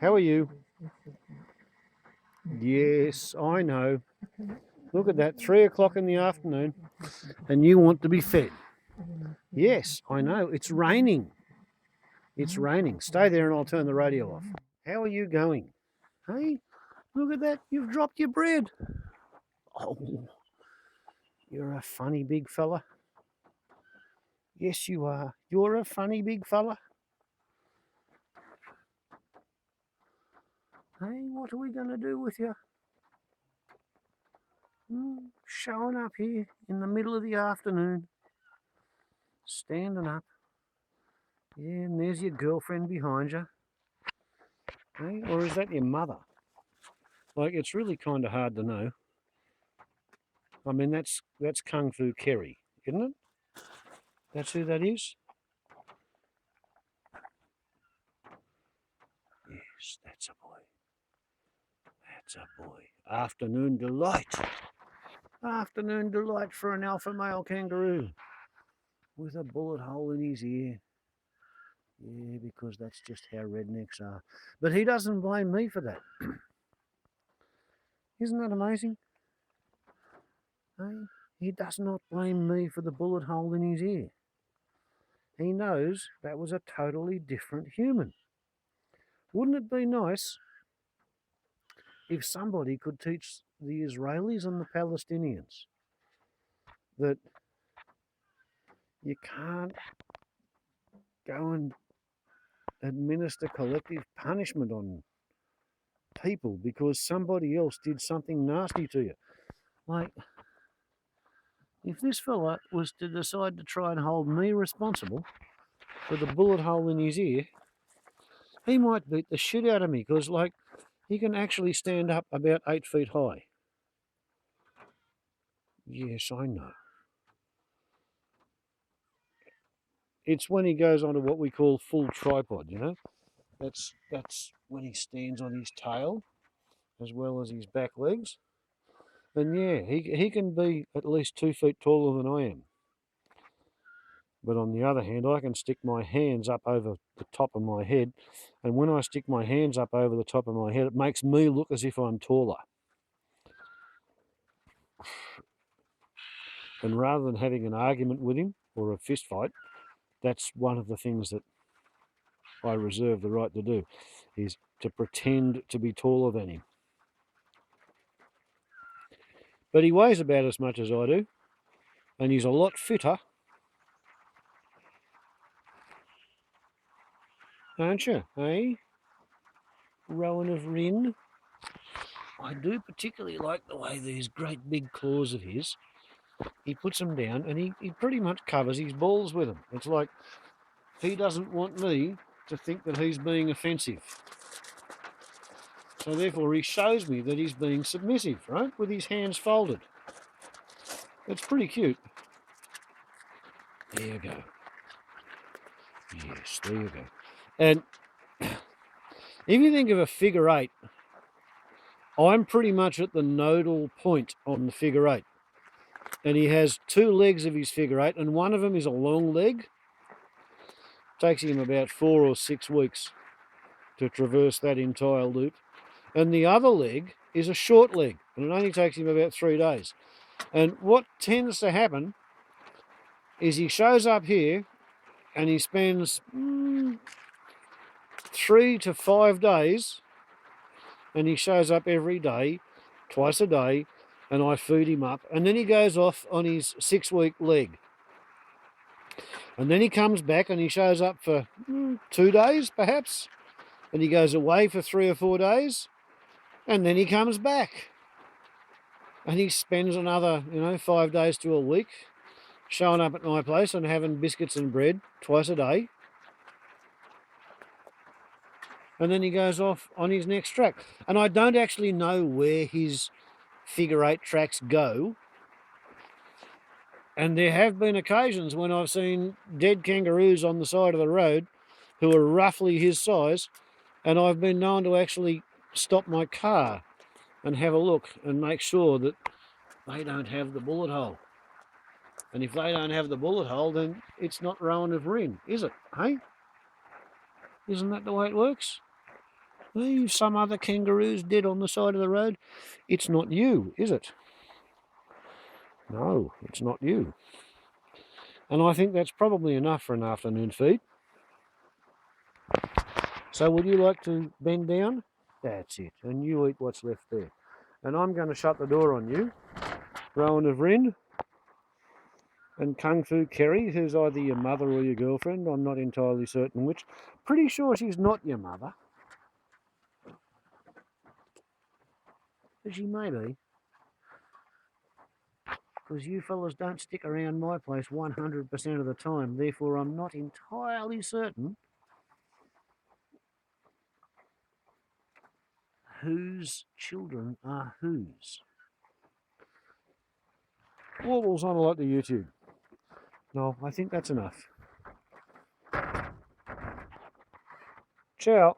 How are you? Yes, I know. Look at that, 3 o'clock in the afternoon, and you want to be fed. Yes, I know. It's raining. It's raining. Stay there and I'll turn the radio off. How are you going? Hey, look at that. You've dropped your bread. Oh, you're a funny big fella. Yes, you are. You're a funny big fella. Hey, what are we going to do with you? Showing up here in the middle of the afternoon, standing up. Yeah, and there's your girlfriend behind you. Hey, or is that your mother? Like, it's really kind of hard to know. I mean, that's Kung Fu Kerry, isn't it? That's who that is? Yes, that's a boy. That's a boy. Afternoon delight. Afternoon delight for an alpha male kangaroo with a bullet hole in his ear. Yeah, because that's just how rednecks are. But he doesn't blame me for that. Isn't that amazing? Hey? He does not blame me for the bullet hole in his ear. He knows that was a totally different human. Wouldn't it be nice if somebody could teach the Israelis and the Palestinians that you can't go and administer collective punishment on people because somebody else did something nasty to you? Like, if this fella was to decide to try and hold me responsible for the bullet hole in his ear, he might beat the shit out of me because, like, he can actually stand up about 8 feet high. Yes, I know. It's when he goes onto what we call full tripod, you know? That's when he stands on his tail as well as his back legs. And yeah, he can be at least 2 feet taller than I am. But on the other hand, I can stick my hands up over the top of my head. And when I stick my hands up over the top of my head, it makes me look as if I'm taller. And rather than having an argument with him or a fist fight, that's one of the things that I reserve the right to do, is to pretend to be taller than him. But he weighs about as much as I do, and he's a lot fitter, aren't you, eh? Rowan of Rin. I do particularly like the way these great big claws of his, he puts them down and he pretty much covers his balls with them. It's like he doesn't want me to think that he's being offensive. So therefore he shows me that he's being submissive, right, with his hands folded. It's pretty cute. There you go. Yes, there you go. And if you think of a figure eight, I'm pretty much at the nodal point on the figure eight. And he has two legs of his figure eight, and one of them is a long leg. Takes him about 4 or 6 weeks to traverse that entire loop. And the other leg is a short leg, and it only takes him about 3 days. And what tends to happen is he shows up here and he spends 3 to 5 days, and he shows up every day, twice a day, and I feed him up. And then he goes off on his 6-week leg. And then he comes back and he shows up for 2 days, perhaps, and he goes away for 3 or 4 days, and then he comes back. And he spends another, 5 days to a week showing up at my place and having biscuits and bread twice a day. And then he goes off on his next track. And I don't actually know where his figure eight tracks go. And there have been occasions when I've seen dead kangaroos on the side of the road who are roughly his size, and I've been known to actually stop my car and have a look and make sure that they don't have the bullet hole. And if they don't have the bullet hole, then it's not Rowan of Rin, is it? Hey? Isn't that the way it works? Leave some other kangaroos dead on the side of the road. It's not you, is it? No, it's not you. And I think that's probably enough for an afternoon feed. So would you like to bend down? That's it. And you eat what's left there. And I'm going to shut the door on you, Rowan of Rin, and Kung Fu Kerry, who's either your mother or your girlfriend. I'm not entirely certain which. Pretty sure she's not your mother. But she may be. Because you fellas don't stick around my place 100% of the time. Therefore, I'm not entirely certain whose children are whose. Wobbles on a lot to YouTube. No, I think that's enough. Ciao.